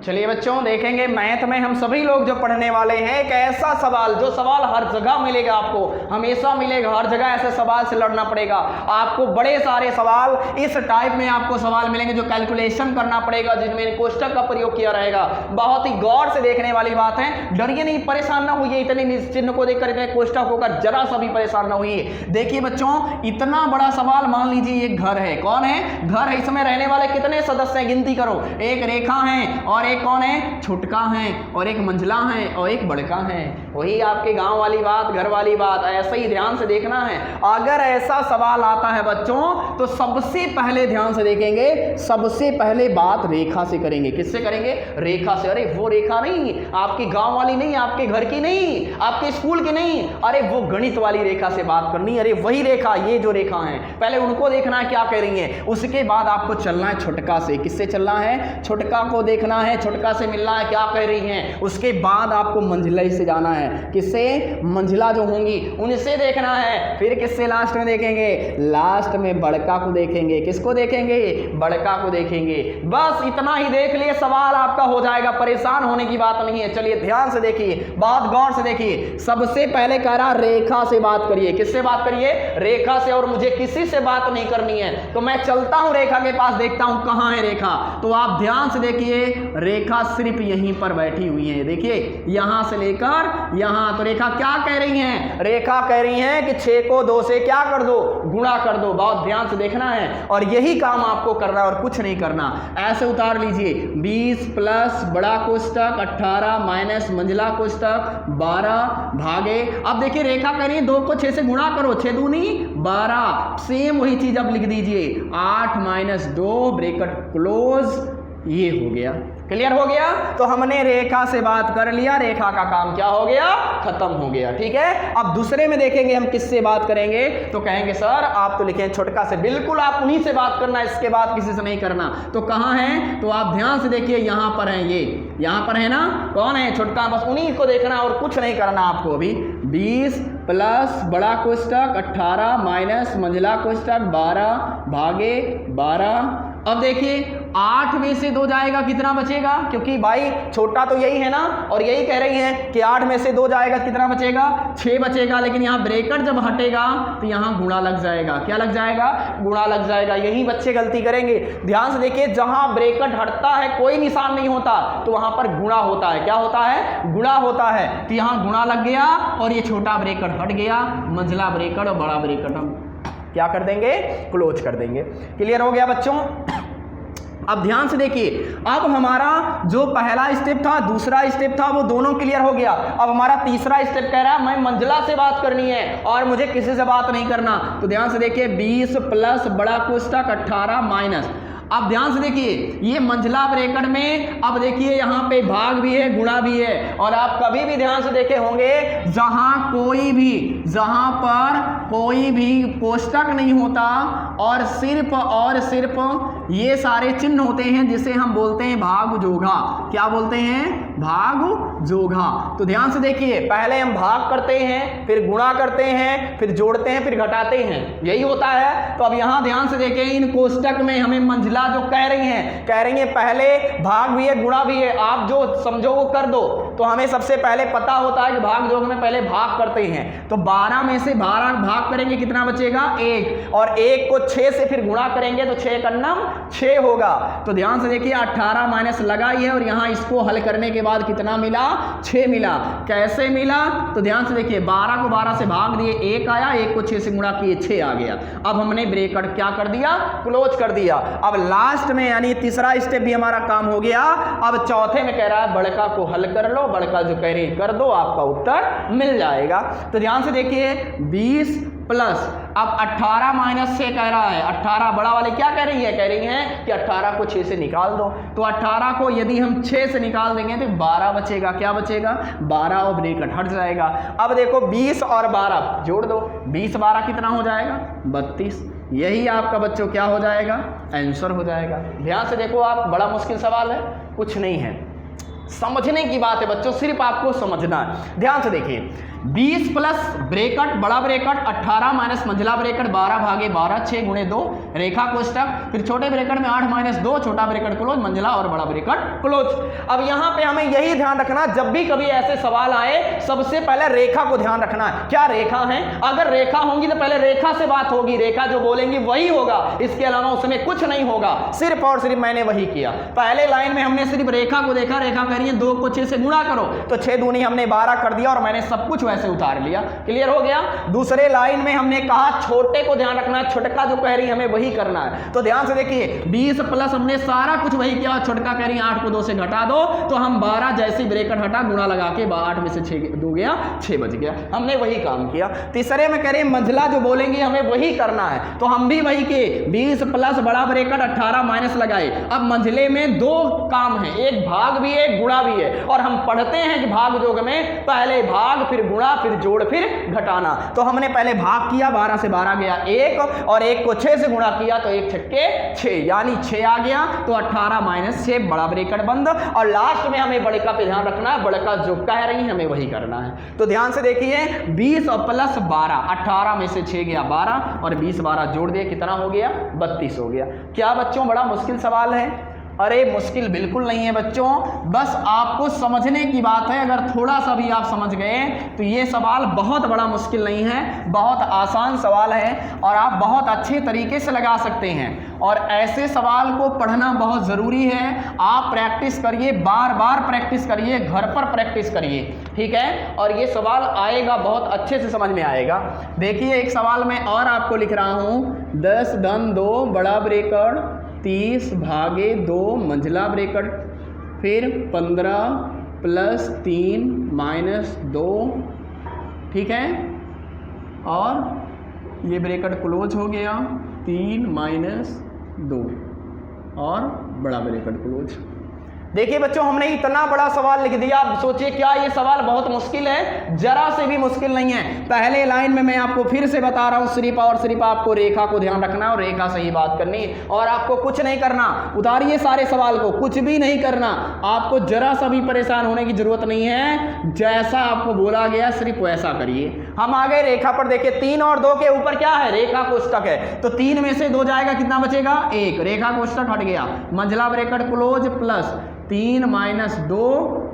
चलिए बच्चों देखेंगे मैथ में हम सभी लोग जो पढ़ने वाले हैं एक ऐसा सवाल जो सवाल हर जगह मिलेगा, आपको हमेशा मिलेगा, हर जगह ऐसे सवाल से लड़ना पड़ेगा आपको। बड़े सारे सवाल इस टाइप में आपको सवाल मिलेंगे जो कैलकुलेशन करना पड़ेगा, जिनमें कोष्टक का प्रयोग किया रहेगा। बहुत ही गौर से देखने वाली बात है, डरिए नहीं, परेशान ना होइए, इतने चिन्ह को देखकर, इतने कोष्टक होकर जरा सा भी परेशान ना होइए। देखिए बच्चों, इतना बड़ा सवाल, मान लीजिए एक घर है, कौन है? घर है। इसमें रहने वाले कितने सदस्य हैं? गिनती करो। एक रेखा है और एक कौन है? छुटका है, और एक मंझला है और एक बड़का है। वही आपके गांव वाली बात, घर वाली बात, ऐसे ही ध्यान से देखना है। अगर ऐसा सवाल आता है बच्चों तो सबसे पहले ध्यान से देखेंगे, सबसे पहले बात रेखा से करेंगे। किससे करेंगे? रेखा से। अरे वो रेखा नहीं, आपकी गांव वाली नहीं, आपके घर की नहीं, आपके स्कूल की नहीं, अरे वो गणित वाली रेखा से बात करनी। अरे वही रेखा, ये जो रेखा है, पहले उनको देखना है क्या कह रही है। उसके बाद आपको चलना है छुटका से। किससे चलना है? छुटका को देखना है, छुटका से मिलना है क्या कह रही हैं। उसके बाद आपको मंझला से जाना है। किससे? मंझला जो होंगी उनसे देखना है। फिर किससे लास्ट में देखेंगे? लास्ट में बड़का को देखेंगे। किसको देखेंगे? बड़का को देखेंगे। बस इतना ही देख लिए, सवाल आपका हो जाएगा, परेशान होने की बात नहीं है। चलिए ध्यान से देखिए, बहुत गौर से देखिए। सबसे पहले कह रहा रेखा से बात करिए। किससे बात करिए? रेखा से। और मुझे किसी से बात नहीं करनी है, तो मैं चलता हूं रेखा के पास, देखता हूं कहां है रेखा। तो आप ध्यान से देखिए, रेखा सिर्फ यहीं पर बैठी हुई है। देखिए यहां से लेकर यहां। तो रेखा क्या कह रही हैं? रेखा कह रही हैं कि 6 को 2 से क्या कर दो? गुणा कर दो। बहुत ध्यान से देखना है, और यही काम आपको करना है और कुछ नहीं करना। ऐसे उतार लीजिए, 20 प्लस बड़ा कोष्टक 18 माइनस मंझला कोष्टक 12 भागे। अब देखिए रेखा कह रही है 2 को 6 से गुणा करो, 6 दूनी 12। सेम वही चीज अब लिख दीजिए, 8 माइनस 2 ब्रैकेट क्लोज। ये हो गया, क्लियर हो गया। तो हमने रेखा से बात कर लिया, रेखा का काम क्या हो गया? खत्म हो गया। ठीक है, अब दूसरे में देखेंगे हम किससे बात करेंगे। तो कहेंगे सर आप तो लिखे छुटका से। बिल्कुल आप उन्हीं से बात करना, इसके बाद किसी से नहीं करना। तो कहां है? तो आप ध्यान से देखिए, यहां पर है, ये यहां पर है ना। कौन है? छुटका। बस उन्हीं को देखना और कुछ नहीं करना आपको। अभी 20 प्लस बड़ा कोष्टक 18 माइनस मंझला कोष्टक 12 भागे 12। अब देखिए 8 में से 2 जाएगा, कितना बचेगा? क्योंकि भाई छोटा तो यही है ना, और यही कह रही है कि 8 में से 2 जाएगा, कितना बचेगा? 6 बचेगा। लेकिन यहाँ ब्रैकेट जब हटेगा तो यहाँ गुणा लग जाएगा। क्या लग जाएगा? गुणा लग जाएगा। यही बच्चे गलती करेंगे। ध्यान से देखिए, जहां ब्रैकेट हटता है कोई निशान नहीं होता, तो वहां पर गुणा होता है। क्या होता है? गुणा होता है। तो यहाँ गुणा लग गया और ये छोटा ब्रैकेट हट गया, मंझला ब्रैकेट और बड़ा ब्रैकेट हम क्या कर देंगे? क्लोज कर देंगे। क्लियर हो गया बच्चों? अब ध्यान से देखिए, अब हमारा जो पहला स्टेप था, दूसरा स्टेप था, वो दोनों क्लियर हो गया। अब हमारा तीसरा स्टेप कह रहा है मैं मंझला से बात करनी है और मुझे किसी से बात नहीं करना। तो ध्यान से देखिए, 20 प्लस बड़ा कोष्टक 18 माइनस। अब ध्यान से देखिए, ये मंझला ब्रैकेट में अब देखिए यहाँ पे भाग भी है, गुणा भी है। और आप कभी भी ध्यान से देखे होंगे, जहां पर कोई भी कोष्टक नहीं होता और सिर्फ ये सारे चिन्ह होते हैं, जिसे हम बोलते हैं भाग जोघा। क्या बोलते हैं? भाग जोघा। तो ध्यान से देखिए, पहले हम भाग करते हैं, फिर गुणा करते हैं, फिर जोड़ते हैं, फिर घटाते हैं, यही होता है। तो अब यहां ध्यान से देखिए, इन कोष्टक में हमें मंझला जो कह रही हैं पहले भाग भी है, गुणा भी है। आप जो समझो वो कर दो। तो हमें सबसे पहले पता होता है कि भाग जोग में पहले भाग करते हैं। तो 12 में से 12 भाग करेंगे, कितना बचेगा? 1। और 1 को 6 से फिर गुणा करेंगे तो 6 कन्नम 6 होगा। तो ध्यान से देखिए, 18 माइनस लगाई है और यहां इसको हल करने के बाद कितना मिला? 6 मिला। कैसे मिला? तो ध्यान से देखिए, 12 को 12 से भाग दिए, 1 आया, 1 को 6 से गुणा किए, 6 आ गया। अब हमने ब्रैकेट क्या कर दिया? क्लोज कर दिया। अब लास्ट में यानी तीसरा स्टेप भी हमारा काम हो गया। अब चौथे में कह रहा है बड़का को हल कर लो, बड़का जो कह रही कर दो, आपका उत्तर मिल जाएगा। तो ध्यान से देखिए, 20 प्लस अब 18 माइनस 6 कह रहा है। 18 बड़ा वाले क्या कह रही है? कह रही हैं कि 18 को 6 से निकाल दो। तो 18 को यदि हम 6 से निकाल देंगे तो 12 बचेगा। क्या बचेगा? 12 और ब्रैकेट हट जाएगा। अब देखो 20 और 12 जोड़ दो, 20 12 कितना हो जाएगा? 32। यही आपका बच्चों क्या हो जाएगा? आंसर हो जाएगा। ध्यान से देखो, आप बड़ा मुश्किल सवाल है, कुछ नहीं है, समझने की बात है बच्चों, सिर्फ आपको समझना है। ध्यान से देखिए, 20 प्लस ब्रेकट बड़ा ब्रेकट 18 माइनस मंझला ब्रेकट 12 भागे 12 6 गुणे 2 रेखा कोष्टक, फिर छोटे ब्रेकट में 8 माइनस 2 छोटा ब्रेकट क्लोज मंझला और बड़ा ब्रेकट क्लोज। अब यहां पे हमें यही ध्यान रखना, जब भी कभी ऐसे सवाल आए सबसे पहले रेखा को ध्यान रखना है। क्या रेखा है? अगर रेखा होंगी तो पहले रेखा से बात होगी, रेखा जो बोलेंगी वही होगा, इसके अलावा उसमें कुछ नहीं होगा। सिर्फ और सिर्फ मैंने वही किया। पहले लाइन में हमने सिर्फ रेखा को देखा, रेखा कह रही है 2 को 6 से गुणा करो, तो 6 दूनी हमने 12 कर दिया और मैंने सब कुछ वैसे उतार लिया। क्लियर हो गया? दूसरे लाइन में हमने कहा छोटे को ध्यान रखना है, छोटका जो कह रही है हमें वही करना है। तो ध्यान से देखिए 20 प्लस हमने सारा कुछ वही किया, छोटका कह रही है 8 को 2 से घटा दो, तो हम 12 जैसी ब्रेकट हटा गुणा लगा के 8 में से 6 2 गया 6 बच गया। हमने वही काम किया। तीसरे में कह रहे हैं मंझला जो बोलेंगे हमें वही करना है, तो हम भी वही किए। 20 प्लस बड़ा ब्रेकट 18 माइनस लगाए। अब मंझले में 2 काम है, एक भाग भी है एक गुणा भी है, और हम पढ़ते हैं कि भाग योग में पहले भाग फिर गुणा फिर जोड़ फिर घटाना। तो हमने पहले भाग किया, 12 से 12 गया 1, और 1 को 6 से गुणा किया तो 1 छक्के 6 यानी 6 आ गया, तो 18 माइनस 6 बड़ा ब्रेकट बंद। और लास्ट में हमें बड़का पे ध्यान रखना है, बड़का जो कह रही है हमें वही करना है। तो ध्यान से देखिए 20 और प्लस 12, 18 में से 6 गया 12 और 20 12 जोड़ दिए, कितना हो गया? 32 हो गया। क्या बच्चों बड़ा मुश्किल सवाल है? अरे मुश्किल बिल्कुल नहीं है बच्चों, बस आपको समझने की बात है। अगर थोड़ा सा भी आप समझ गए तो ये सवाल बहुत बड़ा मुश्किल नहीं है, बहुत आसान सवाल है और आप बहुत अच्छे तरीके से लगा सकते हैं। और ऐसे सवाल को पढ़ना बहुत ज़रूरी है। आप प्रैक्टिस करिए, बार बार प्रैक्टिस करिए, घर पर प्रैक्टिस करिए, ठीक है? और ये सवाल आएगा, बहुत अच्छे से समझ में आएगा। देखिए एक सवाल मैं और आपको लिख रहा हूँ, 10 धन 2 बड़ा ब्रेकट 30 भागे 2 मंझला ब्रेकट, फिर 15 प्लस 3 माइनस 2, ठीक है? और ये ब्रेकट क्लोज हो गया, 3 माइनस 2 और बड़ा ब्रेकट क्लोज। देखिए बच्चों हमने इतना बड़ा सवाल लिख दिया। आप सोचिए क्या ये सवाल बहुत मुश्किल है? जरा से भी मुश्किल नहीं है। पहले लाइन में मैं आपको फिर से बता रहा हूँ, सिर्फ और सिर्फ आपको रेखा को ध्यान रखना और रेखा से ही बात करनी, और आपको कुछ नहीं करना। उतारिए सारे सवाल को, कुछ भी नहीं करना, आपको जरा सा भी परेशान होने की जरूरत नहीं है। जैसा आपको बोला गया सिर्फ वैसा करिए। हम आ गए रेखा पर। देखिए 3 और 2 के ऊपर क्या है? रेखा कोष्टक है, तो 3 में से 2 जाएगा, कितना बचेगा? 1। रेखा कोष्टक हट गया, मंझला ब्रेकट क्लोज प्लस 3 माइनस 2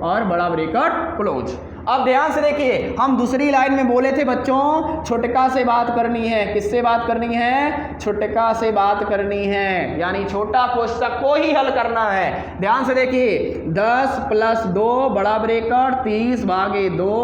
और बड़ा ब्रेकट क्लोज। अब ध्यान से देखिए, हम दूसरी लाइन में बोले थे बच्चों छोटका से बात करनी है। किससे बात करनी है? छोटका से बात करनी है, यानी छोटा कोष्टक को ही हल करना है। ध्यान से देखिए 10 प्लस 2 बड़ा ब्रेकट 30 भागे 2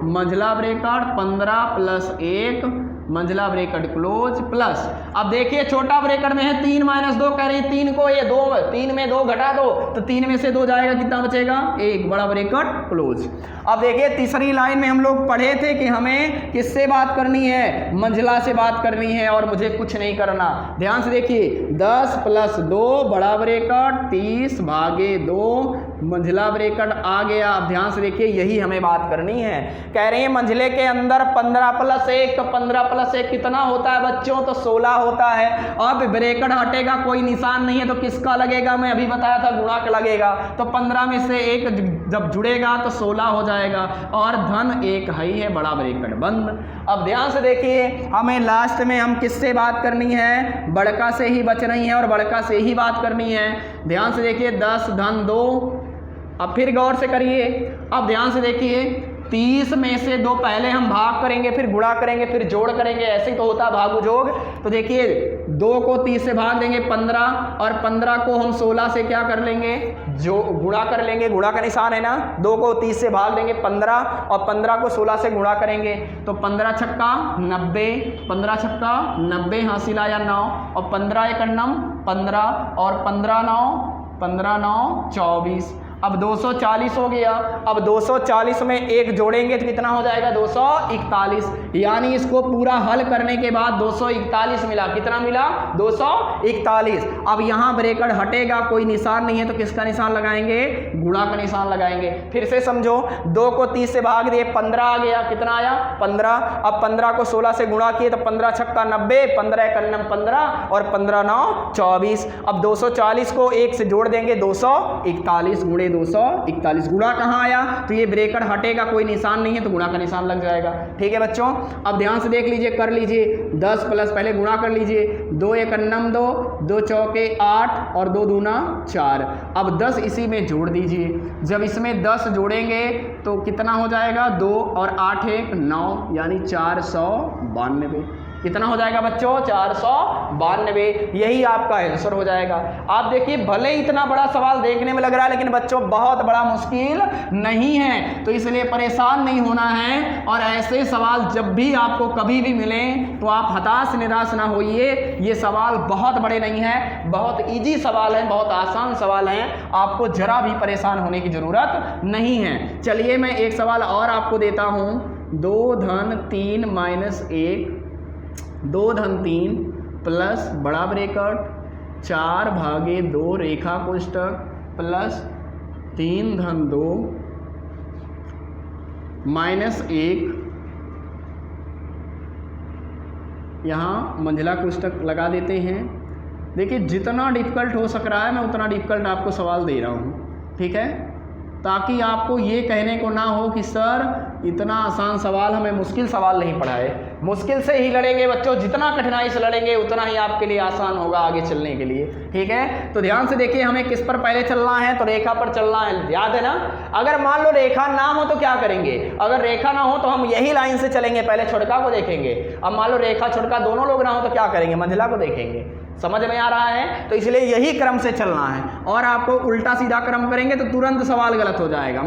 मंझला ब्रेकट 15 प्लस 1 मंझला ब्रेकट क्लोज प्लस। अब देखिए छोटा ब्रेकट में है 3 माइनस 2 कह रही है, 3 को ये 2 3 में 2 घटा दो, तो 3 में से 2 जाएगा, कितना बचेगा? 1 बड़ा ब्रेकट क्लोज। अब देखिए तीसरी लाइन में हम लोग पढ़े थे कि हमें किससे बात करनी है? मंझला से बात करनी है और मुझे कुछ नहीं करना। ध्यान से देखिए 10 प्लस 2 बड़ा ब्रेकट 30 भागे 2 मंझला ब्रेकट आ गया। अब ध्यान से देखिए यही हमें बात करनी है। कह रही है मंझले के अंदर 15 प्लस 1, तो 15 प्लस 1 कितना होता है बच्चों? तो 16 होता है। अब ब्रेकट हटेगा, कोई निशान नहीं है, तो किसका लगेगा? मैं अभी बताया था गुणा का लगेगा। तो 15 में से 1 जब जुड़ेगा तो 16 हो जाएगा, और धन 1 है बड़ा ब्रेकट बंद। अब ध्यान से देखिए हमें लास्ट में हम किससे बात करनी है? बड़का से ही बच रही है और बड़का से ही बात करनी है। ध्यान से देखिए 10 धन 2। अब फिर गौर से करिए, अब ध्यान से देखिए 30 में से 2 पहले हम भाग करेंगे, फिर गुणा करेंगे, फिर जोड़ करेंगे, ऐसे ही तो होता है भाग जोग। तो देखिए 2 को 30 से भाग देंगे 15, और 15 को हम 16 से क्या कर लेंगे? जो गुणा कर लेंगे, गुणा का निशान है ना। 2 को 30 से भाग देंगे 15, और 15 को 16 से गुणा करेंगे, तो 15 छक्का 90, 15 छक्का 90 हासिल आया 9, और 15 एक 9 15, और 15 9 24। अब 240 हो गया। अब 240 में 1 जोड़ेंगे तो कितना हो जाएगा? 241। यानी इसको पूरा हल करने के बाद 241 मिला। कितना मिला? 241। अब यहाँ ब्रेकट हटेगा, कोई निशान नहीं है, तो किसका निशान लगाएंगे? गुणा का निशान लगाएंगे। फिर से समझो, 2 को 30 से भाग दिए 15 आ गया, कितना आया? 15। अब 15 को 16 से गुणा किए तो 15 छक्का 90, 15 एक 15, और 15 9 24। अब 240 को 1 से जोड़ देंगे, 241 गुणे गुणे 241। गुणा कहाँ आया, तो ये ब्रेकेट हटेगा, कोई निशान नहीं है तो गुणा का निशान लग जाएगा। ठीक है बच्चों, अब ध्यान से देख लीजिए, कर लीजिए 10 प्लस पहले गुणा कर लीजिए, 2 × 1 = 2, 2 × 4 = 8 और 2 × 2 = 4। अब 10 इसी में जोड़ दीजिए, जब इसमें 10 जोड़ेंगे तो कितना हो जाएगा, 2 और 8 = 9 यानी 492। कितना हो जाएगा बच्चों, 492। यही आपका आंसर हो जाएगा। आप देखिए, भले ही इतना बड़ा सवाल देखने में लग रहा है लेकिन बच्चों बहुत बड़ा मुश्किल नहीं है, तो इसलिए परेशान नहीं होना है। और ऐसे सवाल जब भी आपको कभी भी मिले तो आप हताश निराश ना होइए। ये सवाल बहुत बड़े नहीं है, बहुत ईजी सवाल है, बहुत आसान सवाल हैं, आपको जरा भी परेशान होने की ज़रूरत नहीं है। चलिए मैं एक सवाल और आपको देता हूँ। 2 धन 3 माइनस 1, 2 धन 3 प्लस बड़ा ब्रेकेट 4/2 रेखा कोष्टक प्लस 3 धन 2 माइनस 1, यहाँ मंझला कोष्टक लगा देते हैं। देखिए, जितना डिफ़िकल्ट हो सक रहा है मैं उतना डिफ़िकल्ट आपको सवाल दे रहा हूँ, ठीक है, ताकि आपको ये कहने को ना हो कि सर इतना आसान सवाल, हमें मुश्किल सवाल नहीं पढ़ाए। मुश्किल से ही लड़ेंगे बच्चों, जितना कठिनाई से लड़ेंगे उतना ही आपके लिए आसान होगा आगे चलने के लिए। ठीक है, तो ध्यान से देखिए, हमें किस पर पहले चलना है, तो रेखा पर चलना है, याद है ना। अगर मान लो रेखा ना हो तो क्या करेंगे, अगर रेखा ना हो तो हम यही लाइन से चलेंगे, पहले छोटका को देखेंगे। अब मान लो रेखा छोटका दोनों लोग ना हो तो क्या करेंगे, मंझला को देखेंगे। समझ में आ रहा है, तो इसलिए यही क्रम से चलना है। और आपको उल्टा सीधा क्रम करेंगे तो तुरंत सवाल गलत हो जाएगा।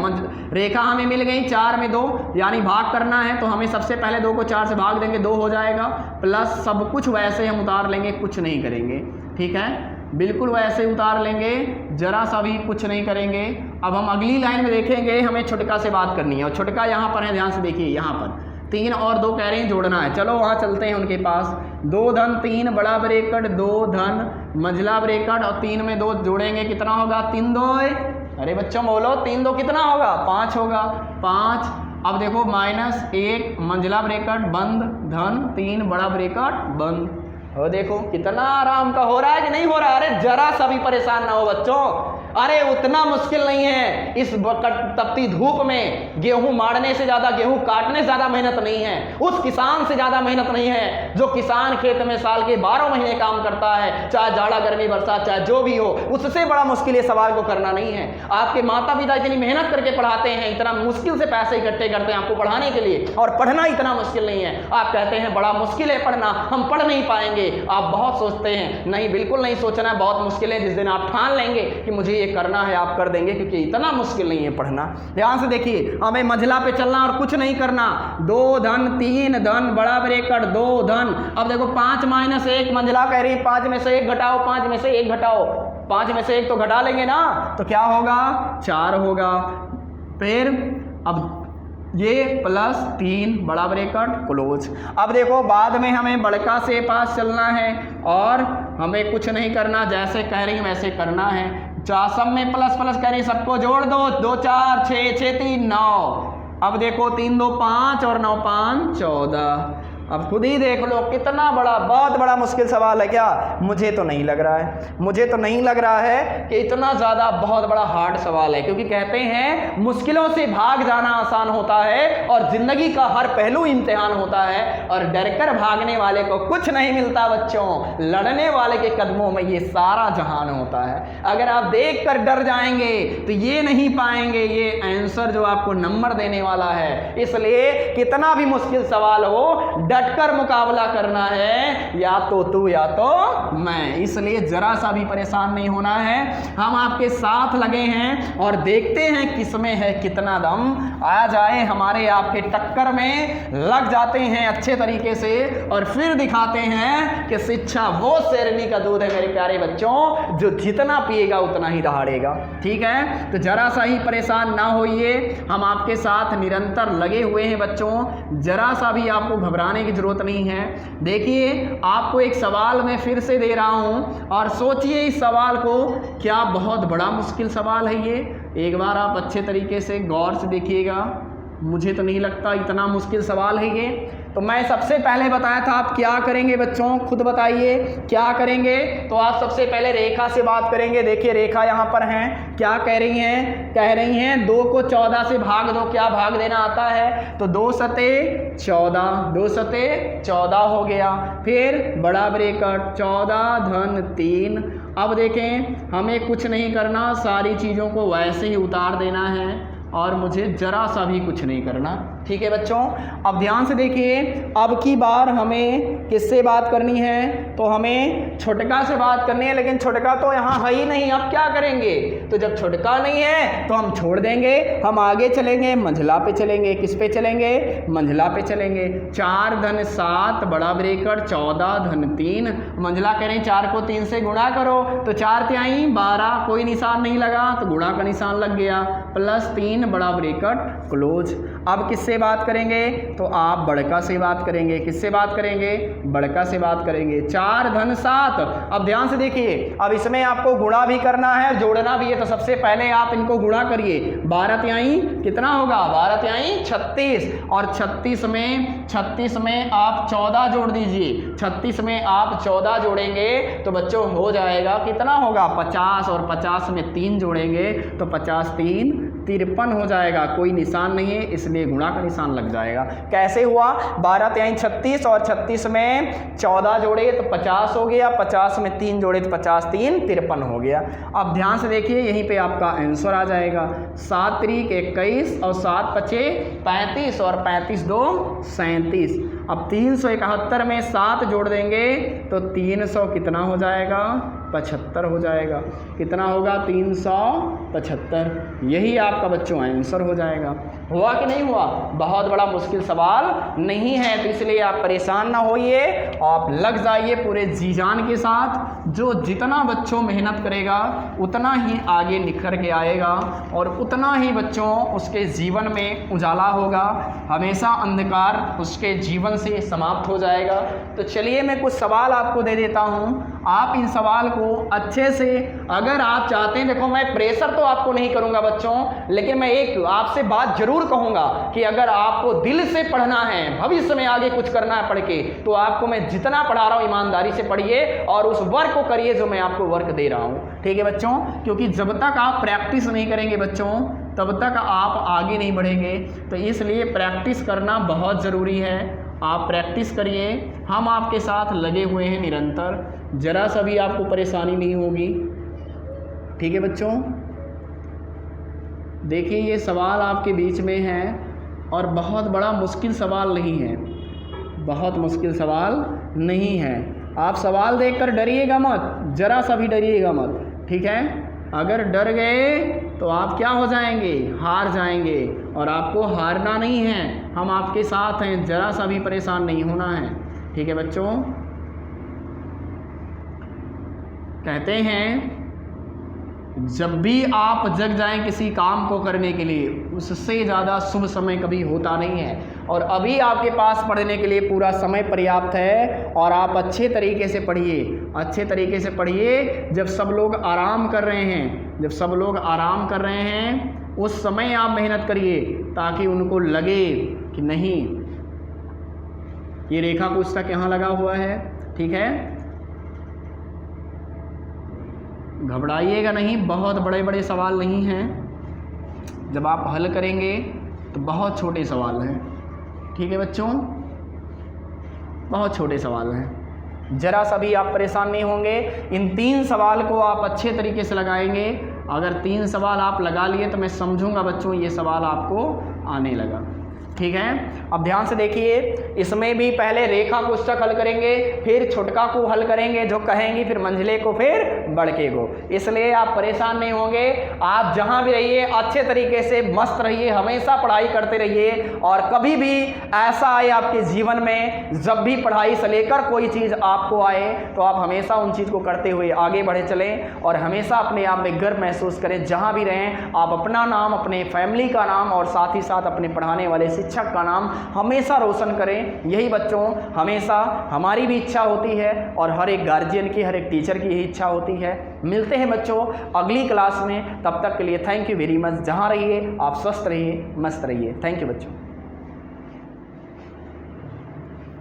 रेखा हमें मिल गई 4 में 2 यानी भाग करना है, तो हमें सबसे पहले 2 को 4 से भाग देंगे, 2 हो जाएगा, प्लस सब कुछ वैसे हम उतार लेंगे, कुछ नहीं करेंगे। ठीक है, बिल्कुल वैसे उतार लेंगे, जरा सा भी कुछ नहीं करेंगे। अब हम अगली लाइन में देखेंगे, हमें छोटका से बात करनी है, और छोटका यहाँ पर है, ध्यान से देखिए, यहाँ पर 3 और 2 कह रहे हैं जोड़ना है। चलो वहाँ चलते हैं उनके पास। 2 धन 3 बड़ा ब्रेकेट, 2 धन मंझला ब्रेकेट, और 3 में 2 जोड़ेंगे, कितना होगा, 3 2, अरे बच्चों बोलो, 3 2 कितना होगा, 5 होगा, 5। अब देखो -1 मंझला ब्रेकेट बंद, धन 3 बड़ा ब्रेकेट बंद। और देखो कितना आराम का हो रहा है कि नहीं हो रहा। अरे जरा सा भी परेशान ना हो बच्चों, अरे उतना मुश्किल नहीं है। इस तपती धूप में गेहूं मारने से ज़्यादा, गेहूं काटने से ज़्यादा मेहनत नहीं है, उस किसान से ज़्यादा मेहनत नहीं है जो किसान खेत में साल के 12 महीने काम करता है, चाहे जाड़ा गर्मी बरसात चाहे जो भी हो। उससे बड़ा मुश्किल ये सवाल को करना नहीं है। आपके माता पिता इतनी मेहनत करके पढ़ाते हैं, इतना मुश्किल से पैसे इकट्ठे करते हैं आपको पढ़ाने के लिए, और पढ़ना इतना मुश्किल नहीं है। आप कहते हैं बड़ा मुश्किल है पढ़ना, हम पढ़ नहीं पाएंगे। आप बहुत सोचते हैं, नहीं बिल्कुल नहीं सोचना है, बहुत मुश्किल है। जिस दिन आप ठान लेंगे कि मुझे ये करना है, आप कर देंगे, क्योंकि इतना मुश्किल नहीं है पढ़ना। ध्यान से देखिए, हमें मंझला पे चलना और कुछ नहीं करना। 2 धन 3 धन बड़ा ब्रेकेट 2 धन। अब देखो 5 - 1 मंझला कह रही है, 5 में से 1 घटाओ, 5 में से 1 घटाओ, 5 में से 1 तो घटा लेंगे ना, तो क्या होगा, 4 होगा। फिर अब ये +3 बड़ा ब्रेकेट क्लोज। अब देखो बाद में हमें बड़का से पास चलना है और हमें कुछ नहीं करना, जैसे कह रही वैसे करना है। सब में प्लस प्लस कह रही, सबको जोड़ दो, 2 4 6 6 3 9। अब देखो 3 2 5 और 9 5 14। अब खुद ही देख लो कितना बड़ा, बहुत बड़ा मुश्किल सवाल है क्या, मुझे तो नहीं लग रहा है, मुझे तो नहीं लग रहा है कि इतना ज़्यादा बहुत बड़ा हार्ड सवाल है। क्योंकि कहते हैं मुश्किलों से भाग जाना आसान होता है और ज़िंदगी का हर पहलू इम्तिहान होता है, और डर कर भागने वाले को कुछ नहीं मिलता बच्चों, लड़ने वाले के कदमों में ये सारा जहान होता है। अगर आप देख कर डर जाएंगे तो ये नहीं पाएंगे ये आंसर जो आपको नंबर देने वाला है। इसलिए कितना भी मुश्किल सवाल हो, डटकर मुकाबला करना है, या तो तू या तो मैं। इसलिए जरा सा भी परेशान नहीं होना है, हम आपके साथ लगे हैं और देखते हैं किसमें है कितना दम। आ जाए हमारे आपके टक्कर में, लग जाते हैं अच्छे तरीके से और फिर दिखाते हैं कि शिक्षा वो शेरनी का दूध है मेरे प्यारे बच्चों, जो जितना पिएगा उतना ही दहाड़ेगा। ठीक है, तो जरा सा ही परेशान ना होइए, हम आपके साथ निरंतर लगे हुए हैं बच्चों, जरा सा भी आपको घबराने की जरूरत नहीं है। देखिए आपको एक सवाल मैं फिर से दे रहा हूं और सोचिए इस सवाल को, क्या बहुत बड़ा मुश्किल सवाल है ये। एक बार आप अच्छे तरीके से गौर से देखिएगा, मुझे तो नहीं लगता इतना मुश्किल सवाल है ये। तो मैं सबसे पहले बताया था आप क्या करेंगे बच्चों, खुद बताइए क्या करेंगे। तो आप सबसे पहले रेखा से बात करेंगे। देखिए रेखा यहाँ पर है, क्या कह रही हैं 2 को 14 से भाग दो। क्या भाग देना आता है? तो 2 सते 14, 2 सते 14 हो गया। फिर बड़ा ब्रैकेट 14 धन 3। अब देखें हमें कुछ नहीं करना, सारी चीज़ों को वैसे ही उतार देना है और मुझे जरा सा भी कुछ नहीं करना। ठीक है बच्चों, अब ध्यान से देखिए, अब की बार हमें किससे बात करनी है? तो हमें छोटका से बात करनी है, लेकिन छोटका तो यहाँ है ही नहीं। अब क्या करेंगे? तो जब छोटका नहीं है तो हम छोड़ देंगे, हम आगे चलेंगे, मंझला पे चलेंगे। किस पे चलेंगे? मंझला पे चलेंगे। 4 धन 7 बड़ा ब्रैकेट 14 धन 3। मंझला कह रहे हैं 4 को 3 से गुणा करो, तो 4 तिहाई 12, कोई निशान नहीं लगा तो गुणा का निशान लग गया, प्लस 3 बड़ा ब्रैकेट क्लोज। अब किससे बात करेंगे? तो आप बड़का से बात करेंगे। किससे बात करेंगे? बड़का से बात करेंगे। 4 धन 7। अब ध्यान से देखिए, अब इसमें आपको गुणा भी करना है, जोड़ना भी है। तो सबसे पहले आप इनको गुणा करिए। 12 तिहाई कितना होगा? 12 तिहाई 36, और 36 में आप 14 जोड़ दीजिए। 36 में आप 14 जोड़ेंगे तो बच्चों हो जाएगा, कितना होगा? 50, और 50 में 3 जोड़ेंगे तो 50 3 53 हो जाएगा। कोई निशान नहीं है इसलिए गुणा का निशान लग जाएगा। कैसे हुआ? 12 तिहाई 36, और 36 में 14 जोड़े तो 50 हो गया, 50 में 3 जोड़े तो 50 3 53 हो गया। अब ध्यान से देखिए, यहीं पे आपका आंसर आ जाएगा। 7 त्रिक 21, और 7 पचे 35, और 35 2 37। अब 371 में 7 जोड़ देंगे तो 300 कितना हो जाएगा? 75 हो जाएगा। कितना होगा? 375। यही आपका बच्चों आंसर हो जाएगा। हुआ कि नहीं हुआ? बहुत बड़ा मुश्किल सवाल नहीं है, तो इसलिए आप परेशान ना होइए, आप लग जाइए पूरे जी जान के साथ। जो जितना बच्चों मेहनत करेगा उतना ही आगे निखर के आएगा, और उतना ही बच्चों उसके जीवन में उजाला होगा, हमेशा अंधकार उसके जीवन से समाप्त हो जाएगा। तो चलिए मैं कुछ सवाल आपको दे देता हूँ, आप इन सवाल को अच्छे से, अगर आप चाहते हैं, देखो मैं प्रेशर तो आपको नहीं करूंगा बच्चों, लेकिन मैं एक आपसे बात जरूर कहूंगा कि अगर आपको दिल से पढ़ना है, भविष्य में आगे कुछ करना है पढ़ के, तो आपको मैं जितना पढ़ा रहा हूं ईमानदारी से पढ़िए और उस वर्क को करिए जो मैं आपको वर्क दे रहा हूं। ठीक है बच्चों, क्योंकि जब तक आप प्रैक्टिस नहीं करेंगे बच्चों तब तक आप आगे नहीं बढ़ेंगे। तो इसलिए प्रैक्टिस करना बहुत ज़रूरी है। आप प्रैक्टिस करिए, हम आपके साथ लगे हुए हैं निरंतर, जरा सा भी आपको परेशानी नहीं होगी। ठीक है बच्चों, देखिए ये सवाल आपके बीच में है और बहुत बड़ा मुश्किल सवाल नहीं है, बहुत मुश्किल सवाल नहीं है। आप सवाल देखकर डरिएगा मत, जरा सा भी डरिएगा मत। ठीक है, अगर डर गए तो आप क्या हो जाएंगे? हार जाएंगे, और आपको हारना नहीं है, हम आपके साथ हैं, जरा सा भी परेशान नहीं होना है। ठीक है बच्चों, कहते हैं जब भी आप जग जाएं किसी काम को करने के लिए, उससे ज़्यादा शुभ समय कभी होता नहीं है। और अभी आपके पास पढ़ने के लिए पूरा समय पर्याप्त है, और आप अच्छे तरीके से पढ़िए, अच्छे तरीके से पढ़िए। जब सब लोग आराम कर रहे हैं, जब सब लोग आराम कर रहे हैं उस समय आप मेहनत करिए, ताकि उनको लगे कि नहीं ये रेखा कुछ तक यहाँ लगा हुआ है। ठीक है, घबराइएगा नहीं, बहुत बड़े बड़े सवाल नहीं हैं, जब आप हल करेंगे तो बहुत छोटे सवाल हैं। ठीक है बच्चों, बहुत छोटे सवाल हैं, जरा सा भी आप परेशान नहीं होंगे। इन 3 सवाल को आप अच्छे तरीके से लगाएंगे। अगर 3 सवाल आप लगा लिए तो मैं समझूंगा बच्चों ये सवाल आपको आने लगा। ठीक है, अब ध्यान से देखिए, इसमें भी पहले रेखा कोष्ठक हल करेंगे, फिर छोटका को हल करेंगे जो कहेंगे, फिर मंझले को, फिर बड़के को। इसलिए आप परेशान नहीं होंगे। आप जहां भी रहिए अच्छे तरीके से मस्त रहिए, हमेशा पढ़ाई करते रहिए, और कभी भी ऐसा आए आपके जीवन में, जब भी पढ़ाई से लेकर कोई चीज़ आपको आए तो आप हमेशा उन चीज़ को करते हुए आगे बढ़े चलें, और हमेशा अपने आप में गर्व महसूस करें। जहाँ भी रहें आप अपना नाम, अपने फैमिली का नाम, और साथ ही साथ अपने पढ़ाने वाले शिक्षक का नाम हमेशा रोशन करें। यही बच्चों हमेशा हमारी भी इच्छा होती है, और हर एक गार्जियन की, हर एक टीचर की यही इच्छा होती है। मिलते हैं बच्चों अगली क्लास में, तब तक के लिए थैंक यू वेरी मच। जहाँ रहिए आप स्वस्थ रहिए, मस्त रहिए। थैंक यू बच्चों।